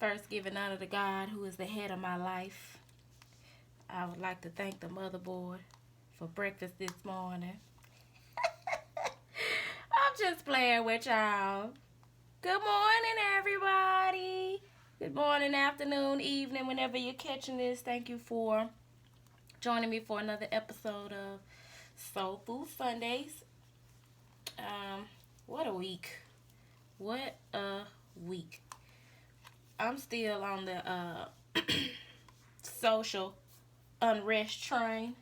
first giving honor to God, who is the head of my life. I would like to thank the motherboard for breakfast this morning. I'm just playing with y'all. Good morning, everybody. Good morning, afternoon, evening, whenever you're catching this. Thank you for joining me for another episode of Soul Food Sundays. What a week. What a week. I'm still on the social unrest train,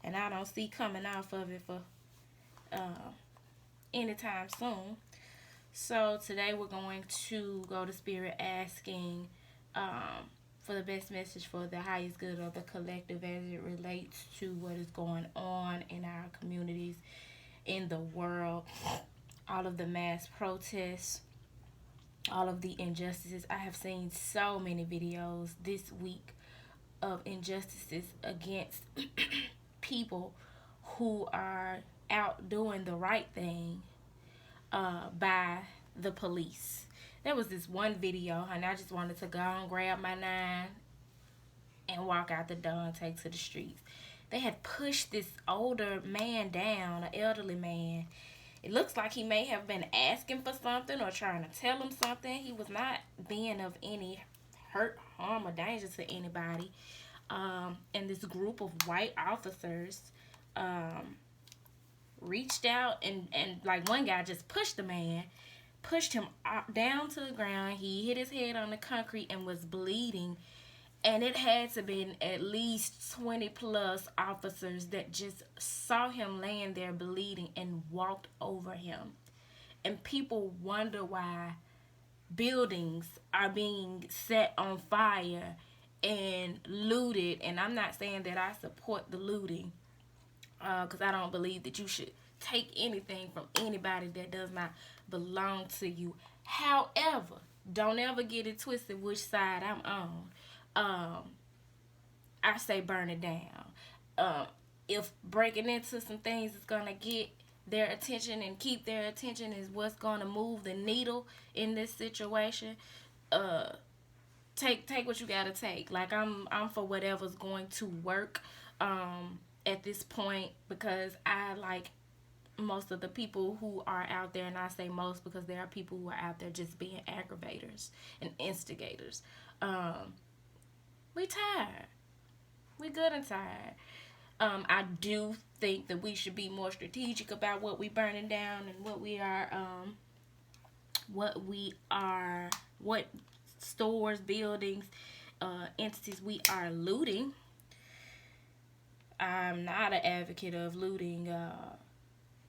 and I don't see coming off of it for anytime soon. So today we're going to go to Spirit asking for the best message for the highest good of the collective as it relates to what is going on in our communities, in the world, all of the mass protests, all of the injustices. I have seen so many videos this week of injustices against people who are out doing the right thing by the police. There was this one video, and I just wanted to go and grab my 9 and walk out the door and take to the streets. They had pushed this older man down, an elderly man. It looks like he may have been asking for something or trying to tell him something. He was not being of any hurt, harm, or danger to anybody. And this group of white officers reached out and like one guy just pushed the man, pushed him down to the ground. He hit his head on the concrete and was bleeding. And it had to be at least 20 plus officers that just saw him laying there bleeding and walked over him. And people wonder why buildings are being set on fire and looted. And I'm not saying that I support the looting, because I don't believe that you should take anything from anybody that does not belong to you. However, don't ever get it twisted which side I'm on. I say burn it down. If breaking into some things is gonna get their attention and keep their attention is what's gonna move the needle in this situation, take what you gotta take. Like I'm for whatever's going to work at this point, because I like most of the people who are out there, and I say most because there are people who are out there just being aggravators and instigators. We tired. We good and tired. I do think that we should be more strategic about what we burning down and what stores, buildings, entities we are looting. I'm not an advocate of looting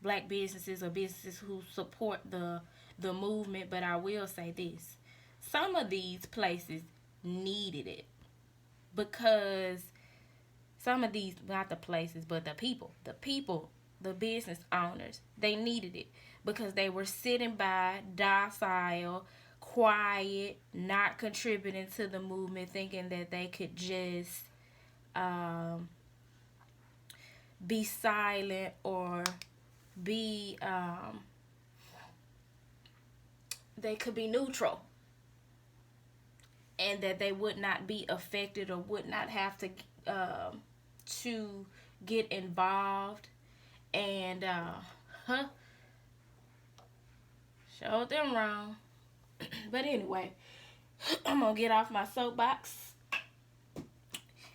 black businesses or businesses who support the movement, but I will say this. Some of these places needed it, because some of these, not the places, but the people, the business owners, they needed it because they were sitting by, docile, quiet, not contributing to the movement, thinking that they could just be silent or be, they could be neutral, and that they would not be affected or would not have to get involved. And showed them wrong. But anyway, I'm gonna get off my soapbox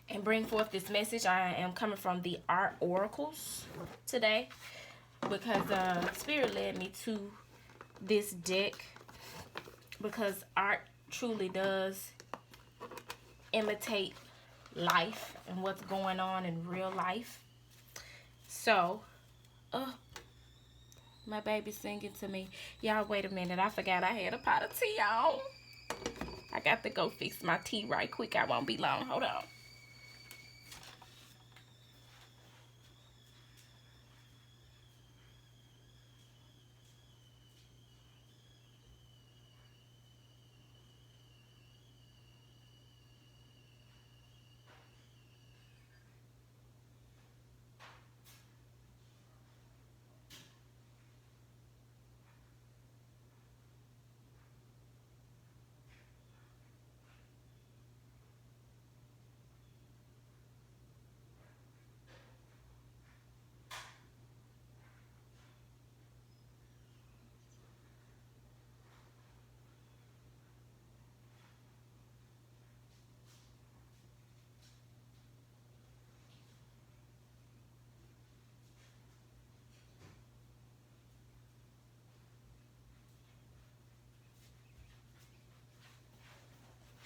and bring forth this message. I am coming from the Art Oracles today because Spirit led me to this deck, because art truly does imitate life and what's going on in real life. So, my baby's singing to me. Y'all, wait a minute. I forgot I had a pot of tea on. I got to go fix my tea right quick. I won't be long. Hold on.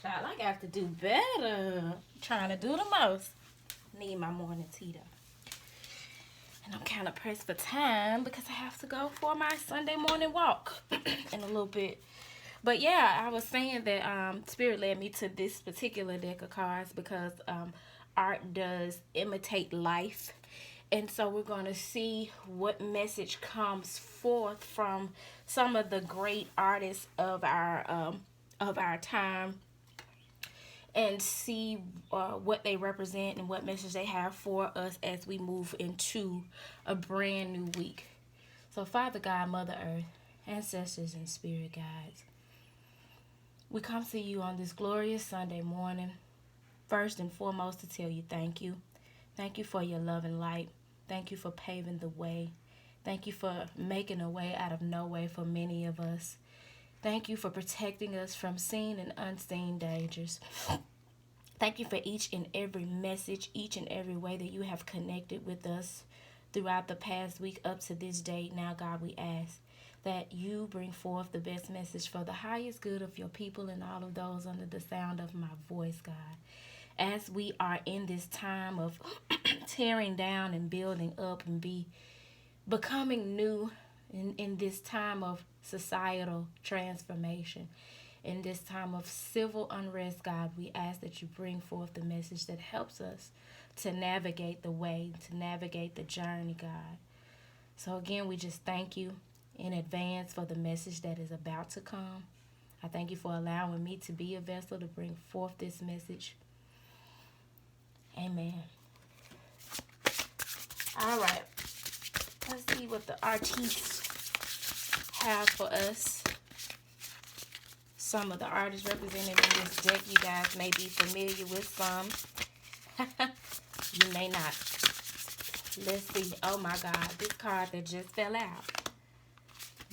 child, I got to do better. I'm trying to do the most. Need my morning tea though. And I'm kind of pressed for time because I have to go for my Sunday morning walk in a little bit. But yeah, I was saying that Spirit led me to this particular deck of cards because art does imitate life. And so we're going to see what message comes forth from some of the great artists of our time, and see what they represent and what message they have for us as we move into a brand new week. So Father God, Mother Earth, ancestors and spirit guides, we come to you on this glorious Sunday morning, first and foremost to tell you thank you. Thank you for your love and light. Thank you for paving the way. Thank you for making a way out of no way for many of us. Thank you for protecting us from seen and unseen dangers. Thank you for each and every message, each and every way that you have connected with us throughout the past week up to this date. Now, God, we ask that you bring forth the best message for the highest good of your people and all of those under the sound of my voice, God. As we are in this time of tearing down and building up and becoming new in this time of societal transformation, in this time of civil unrest, God, we ask that you bring forth the message that helps us to navigate the way, to navigate the journey, God. So again, we just thank you in advance for the message that is about to come. I thank you for allowing me to be a vessel to bring forth this message. Amen. All right. Let's see what the artists have for us. Some of the artists represented in this deck, you guys may be familiar with some. You may not. Let's see. Oh my God, this card that just fell out.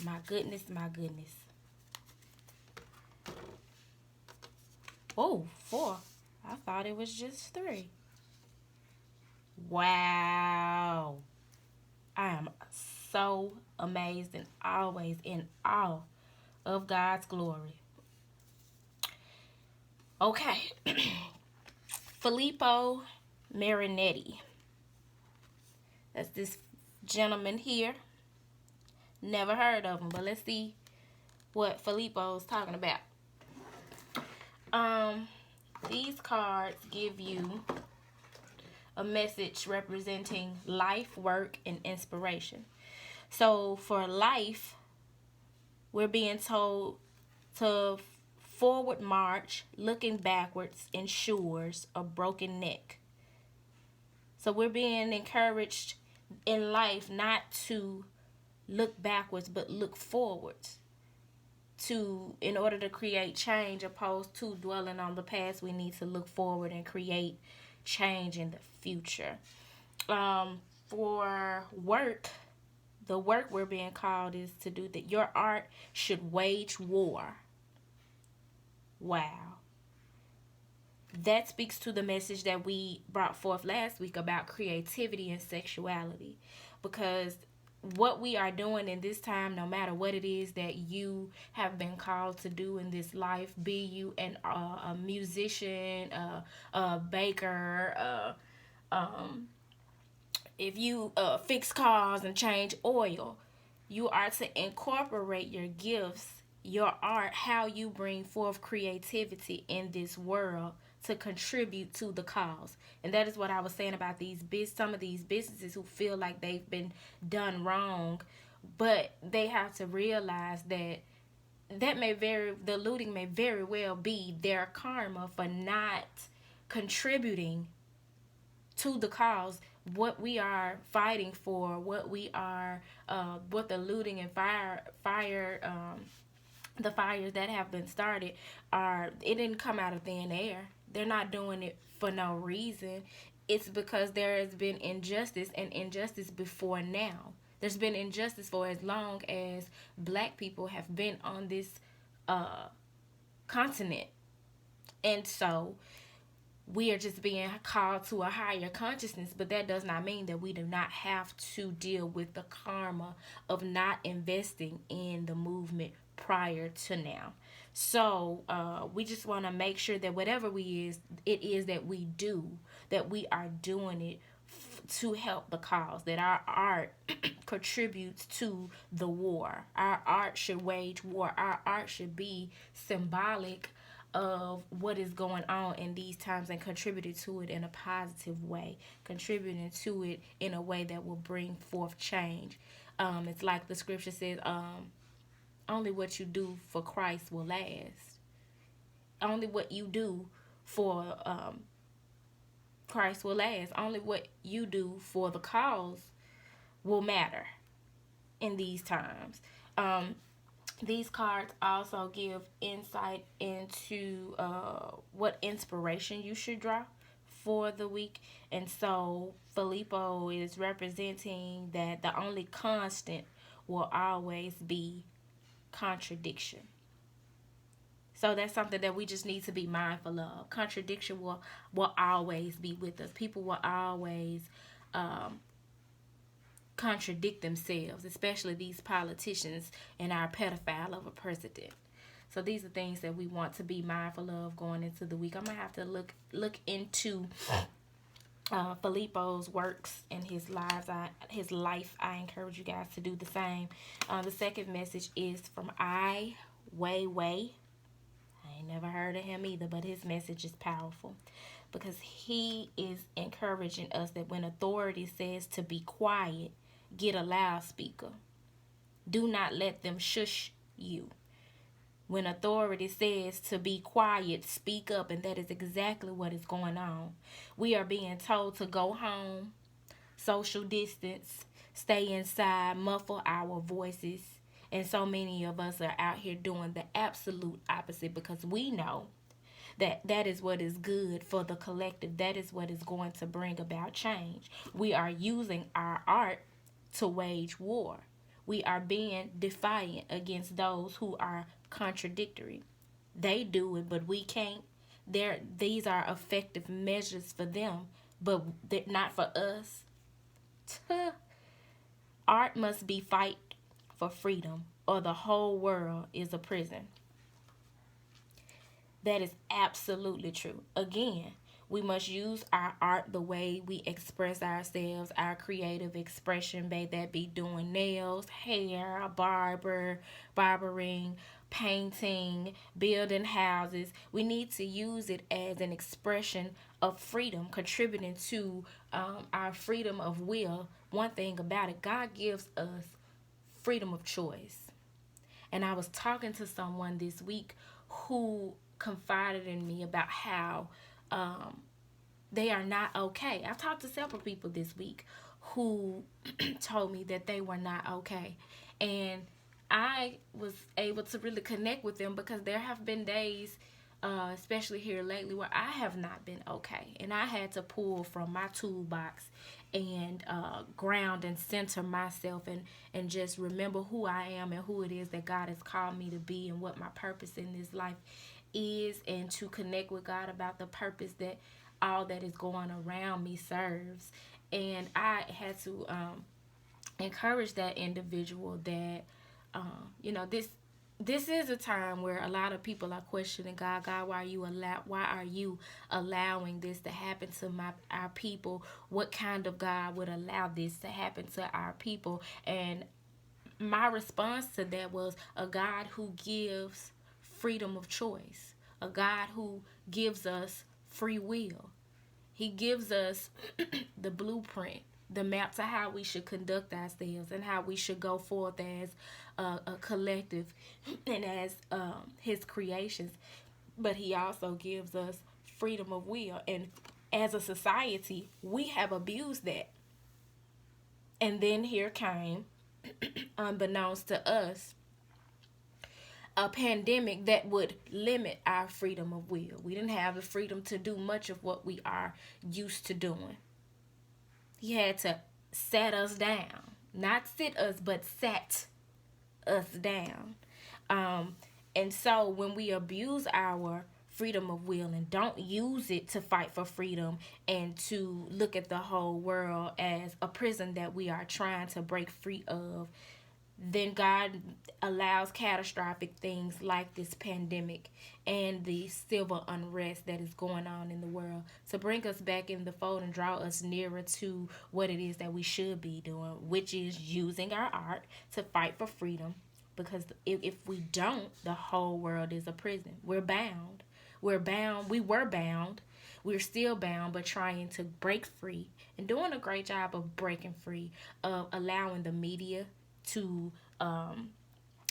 My goodness, my goodness. Oh, 4. I thought it was just 3. Wow. I am so amazed and always in awe of God's glory. Okay. Filippo Marinetti. That's this gentleman here. Never heard of him, but let's see what Filippo's talking about. These cards give you a message representing life, work, and inspiration. So for life, we're being told to forward march, looking backwards ensures a broken neck. So we're being encouraged in life not to look backwards, but look forwards. In order to create change, opposed to dwelling on the past, we need to look forward and create change in the future. For work, the work we're being called is to do that. Your art should wage war. Wow. That speaks to the message that we brought forth last week about creativity and sexuality. Because what we are doing in this time, no matter what it is that you have been called to do in this life, be you a musician, a baker, if you fix cars and change oil, you are to incorporate your gifts, your art, how you bring forth creativity in this world to contribute to the cause. And that is what I was saying about some of these businesses who feel like they've been done wrong, but they have to realize that the looting may very well be their karma for not contributing to the cause. What we are fighting for, what the looting and the fires that have been started it didn't come out of thin air. They're not doing it for no reason. It's because there has been injustice, and injustice before now. There's been injustice for as long as black people have been on this continent. And so we are just being called to a higher consciousness, but that does not mean that we do not have to deal with the karma of not investing in the movement prior to now. So we just want to make sure that whatever it is that we do, that we are doing it to help the cause, that our art contributes to the war. Our art should wage war. Our art should be symbolic of what is going on in these times and contributing to it in a positive way, contributing to it in a way that will bring forth change. It's like the scripture says, only what you do for Christ will last. Only what you do for Christ will last. Only what you do for the cause will matter in these times. These cards also give insight into what inspiration you should draw for the week. And so Filippo is representing that the only constant will always be contradiction. So that's something that we just need to be mindful of. Contradiction will always be with us. People will always contradict themselves, especially these politicians and our pedophile of a president. So these are things that we want to be mindful of going into the week. I'm gonna have to look into Filippo's works and his life. I encourage you guys to do the same. The second message is from Weiwei. I ain't never heard of him either, but his message is powerful because he is encouraging us that when authority says to be quiet, get a loudspeaker. Do not let them shush you. When authority says to be quiet, speak up, and that is exactly what is going on. We are being told to go home, social distance, stay inside, muffle our voices. And so many of us are out here doing the absolute opposite because we know that is what is good for the collective. That is what is going to bring about change. We are using our art to wage war. We are being defiant against those who are contradictory. They do it, but we can't. These are effective measures for them, but not for us. Art must be fight for freedom, or the whole world is a prison. That is absolutely true. Again, we must use our art the way we express ourselves, our creative expression, may that be doing nails, hair, barbering, painting, building houses. We need to use it as an expression of freedom, contributing to our freedom of will. One thing about it, God gives us freedom of choice. And I was talking to someone this week who confided in me about how they are not okay. I've talked to several people this week who told me that they were not okay. And I was able to really connect with them because there have been days, especially here lately, where I have not been okay. And I had to pull from my toolbox and ground and center myself and just remember who I am and who it is that God has called me to be and what my purpose in this life is, and to connect with God about the purpose that all that is going around me serves. And I had to encourage that individual that this is a time where a lot of people are questioning God, why are you allowing this to happen to our people? What kind of God would allow this to happen to our people? And my response to that was a God who gives freedom of choice, a God who gives us free will. He gives us the blueprint, the map to how we should conduct ourselves and how we should go forth as a collective and as his creations. But he also gives us freedom of will. And as a society, we have abused that. And then here came, unbeknownst to us, a pandemic that would limit our freedom of will. We didn't have the freedom to do much of what we are used to doing. He had to sat us down. Not sit us, but sat us down. And so when we abuse our freedom of will and don't use it to fight for freedom and to look at the whole world as a prison that we are trying to break free of, then God allows catastrophic things like this pandemic and the civil unrest that is going on in the world to bring us back in the fold and draw us nearer to what it is that we should be doing, which is using our art to fight for freedom. Because if we don't, the whole world is a prison. We're bound. We're bound. We were bound. We're still bound, but trying to break free and doing a great job of breaking free, of allowing the media to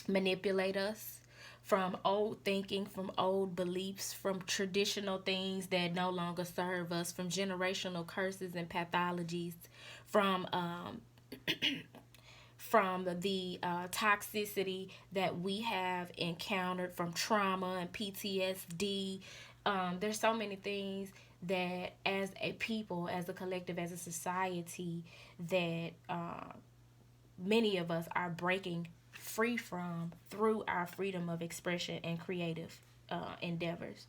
manipulate us from old thinking, from old beliefs, from traditional things that no longer serve us, from generational curses and pathologies, from the toxicity that we have encountered from trauma and PTSD. There's so many things that, as a people, as a collective, as a society, that many of us are breaking free from through our freedom of expression and creative endeavors.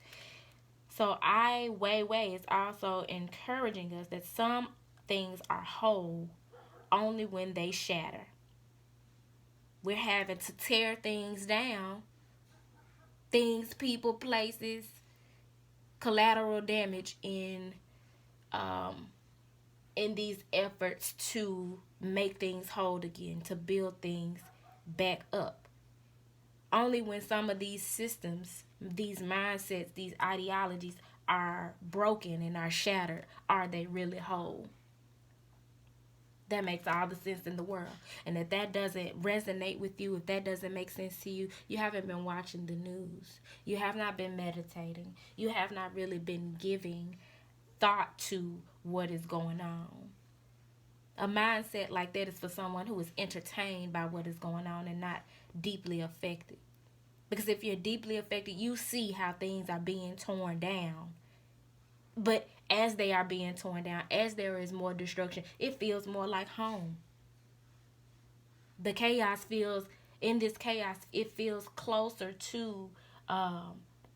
So I Weiwei is also encouraging us that some things are whole only when they shatter. We're having to tear things down, things, people, places, collateral damage in these efforts to make things whole again, to build things back up. Only when some of these systems, these mindsets, these ideologies are broken and are shattered are they really whole. That makes all the sense in the world. And if that doesn't resonate with you, if that doesn't make sense to you, you haven't been watching the news. You have not been meditating. You have not really been giving thought to what is going on. A mindset like that is for someone who is entertained by what is going on and not deeply affected. Because if you're deeply affected, you see how things are being torn down. But as they are being torn down, as there is more destruction, it feels more like home. The chaos feels, in this chaos, it feels closer to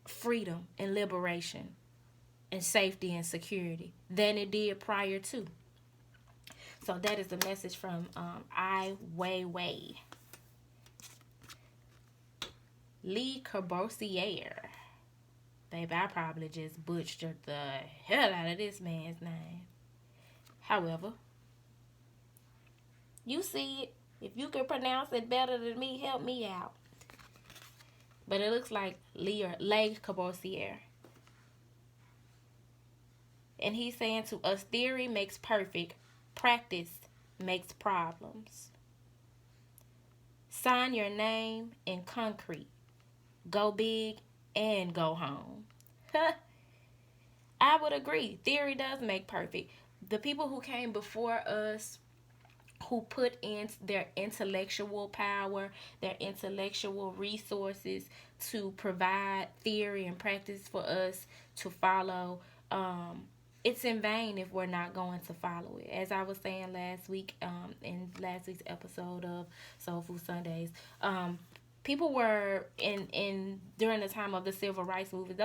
freedom and liberation and safety and security than it did prior to. So that is the message from I Weiwei. Le Corbusier. Baby, I probably just butchered the hell out of this man's name. However, you see it. If you can pronounce it better than me, help me out. But it looks like Le Corbusier. And he's saying to us, theory makes perfect, practice makes problems. Sign your name in concrete. Go big and go home. I would agree. Theory does make perfect. The people who came before us, who put in their intellectual power, their intellectual resources to provide theory and practice for us to follow, it's in vain if we're not going to follow it. As I was saying last week, in last week's episode of Soul Food Sundays, people were in during the time of the civil rights movement,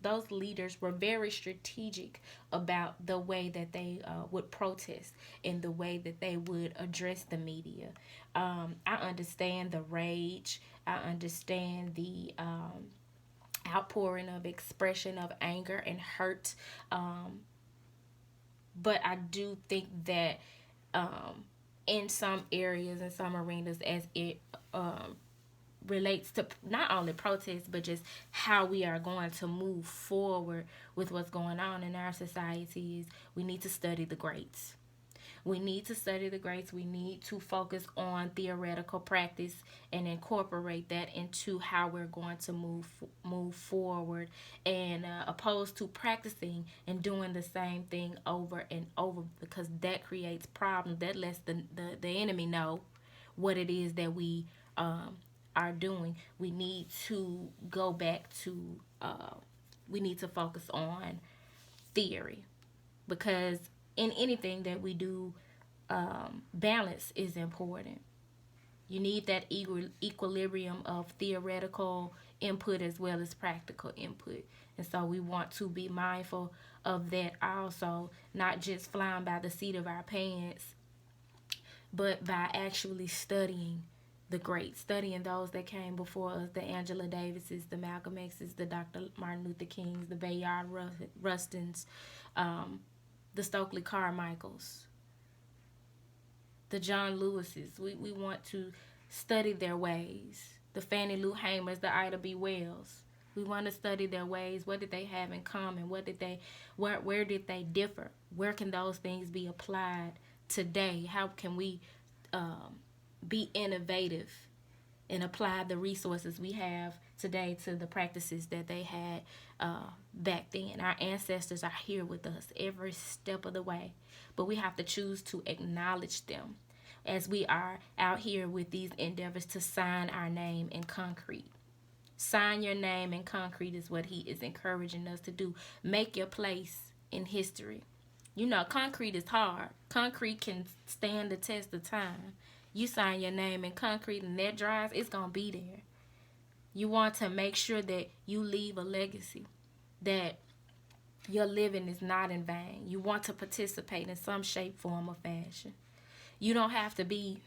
those leaders were very strategic about the way that they would protest and the way that they would address the media. I understand the rage. I understand the outpouring of expression of anger and hurt, but I do think that in some areas, in some arenas, as it relates to not only protests but just how we are going to move forward with what's going on in our societies, we need to study the greats. We need to study the greats. We need to focus on theoretical practice and incorporate that into how we're going to move forward, and opposed to practicing and doing the same thing over and over, because that creates problems. That lets the enemy know what it is that we are doing. We need to go back to we need to focus on theory, because in anything that we do, balance is important. You need that equilibrium of theoretical input as well as practical input. And so we want to be mindful of that also, not just flying by the seat of our pants, but by actually studying the greats, studying those that came before us, the Angela Davises, the Malcolm X's, the Dr. Martin Luther Kings, the Bayard Rustins, the Stokely Carmichaels, the John Lewises. We want to study their ways. The Fannie Lou Hamers, the Ida B. Wells. We want to study their ways. What did they have in common? Where did they differ? Where can those things be applied today? How can we be innovative and apply the resources we have today to the practices that they had back then? Our ancestors are here with us every step of the way, but we have to choose to acknowledge them as we are out here with these endeavors to sign our name in concrete. Sign your name in concrete is what he is encouraging us to do. Make your place in history. You know, concrete is hard. Concrete can stand the test of time. You sign your name in concrete and that dries, it's going to be there. You want to make sure that you leave a legacy, that your living is not in vain. You want to participate in some shape, form, or fashion. You don't have to be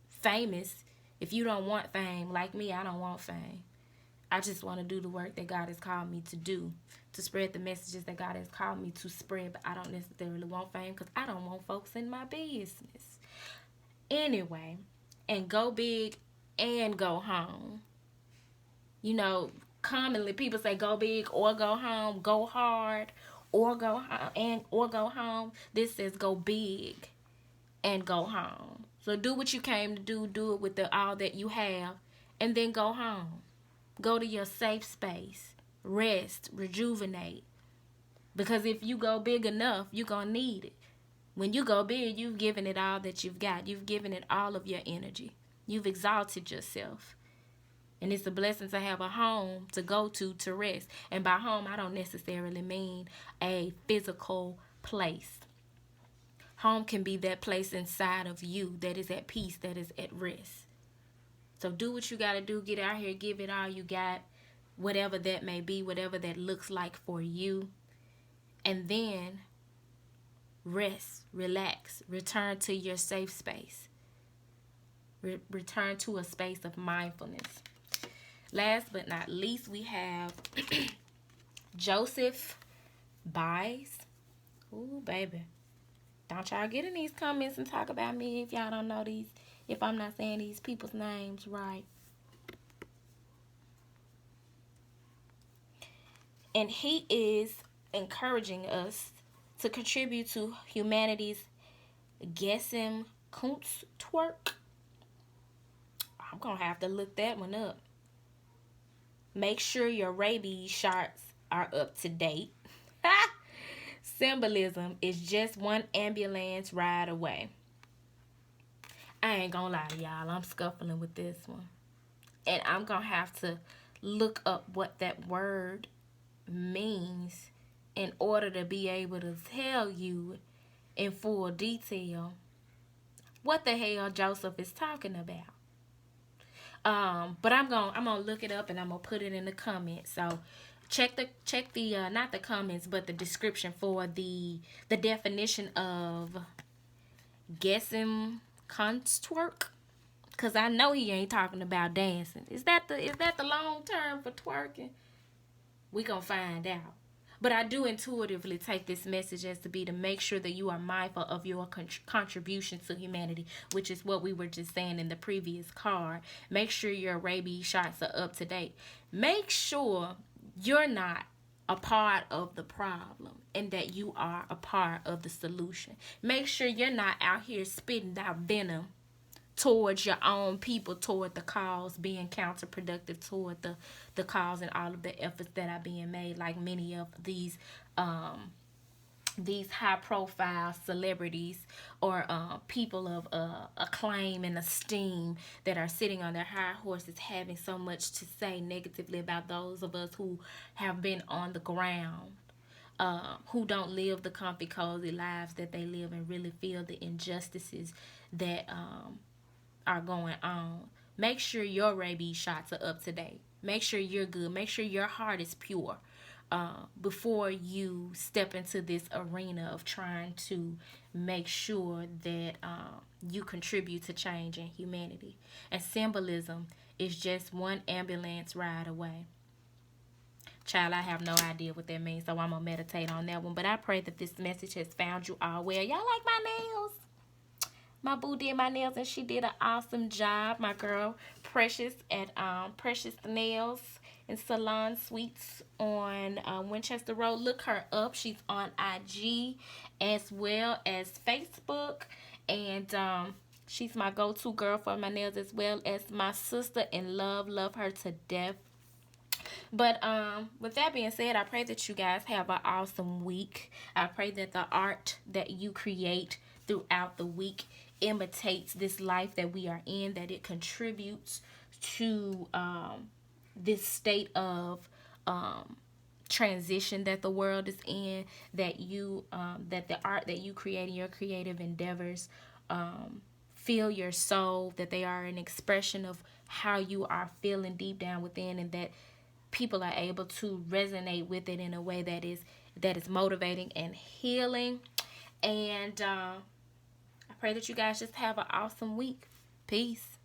famous if you don't want fame. Like me, I don't want fame. I just want to do the work that God has called me to do, to spread the messages that God has called me to spread, but I don't necessarily want fame because I don't want folks in my business. Anyway, and go big and go home. You know, commonly people say go big or go home, go hard or go home. This says go big and go home. So do what you came to do. Do it with all that you have, and then go home. Go to your safe space. Rest, rejuvenate. Because if you go big enough, you're going to need it. When you go big, you've given it all that you've got. You've given it all of your energy. You've exalted yourself. And it's a blessing to have a home to go to rest. And by home, I don't necessarily mean a physical place. Home can be that place inside of you that is at peace, that is at rest. So do what you got to do. Get out here, give it all you got, whatever that may be, whatever that looks like for you. And then rest, relax, return to your safe space. Return to a space of mindfulness. Last but not least, we have Joseph Bies. Ooh, baby. Don't y'all get in these comments and talk about me if y'all don't know these, if I'm not saying these people's names right. And he is encouraging us to contribute to humanity's Gesamtkunstwerk. I'm going to have to look that one up. Make sure your rabies shots are up to date. Symbolism is just one ambulance ride away. I ain't gonna lie to y'all, I'm scuffling with this one. And I'm gonna have to look up what that word means in order to be able to tell you in full detail what the hell Joseph is talking about. But I'm gonna look it up and I'm gonna put it in the comments. So check the not the comments, but the description for the definition of Gesamtkunstwerk, cause I know he ain't talking about dancing. Is that the long term for twerking? We gonna find out. But I do intuitively take this message as to be to make sure that you are mindful of your contribution to humanity, which is what we were just saying in the previous card. Make sure your rabies shots are up to date. Make sure you're not a part of the problem and that you are a part of the solution. Make sure you're not out here spitting out venom towards your own people, toward the cause, being counterproductive toward the cause and all of the efforts that are being made, like many of these high profile celebrities or people of acclaim and esteem that are sitting on their high horses, having so much to say negatively about those of us who have been on the ground, who don't live the comfy, cozy lives that they live and really feel the injustices that are going on. Make sure your rabies shots are up to date. Make sure you're good. Make sure your heart is pure. before you step into this arena of trying to make sure that you contribute to change in humanity. And symbolism is just one ambulance ride away. Child, I have no idea what that means, so I'm going to meditate on that one. But I pray that this message has found you all well. Y'all like my nails? My boo did my nails and she did an awesome job. My girl Precious at Precious Nails and Salon Suites on Winchester Road. Look her up. She's on IG as well as Facebook. And she's my go-to girl for my nails as well as my sister in love. Love her to death. But with that being said, I pray that you guys have an awesome week. I pray that the art that you create throughout the week imitates this life that we are in, that it contributes to this state of transition that the world is in, that you that the art that you create in your creative endeavors feel your soul, that they are an expression of how you are feeling deep down within, and that people are able to resonate with it in a way that is motivating and healing. And I pray that you guys just have an awesome week. Peace.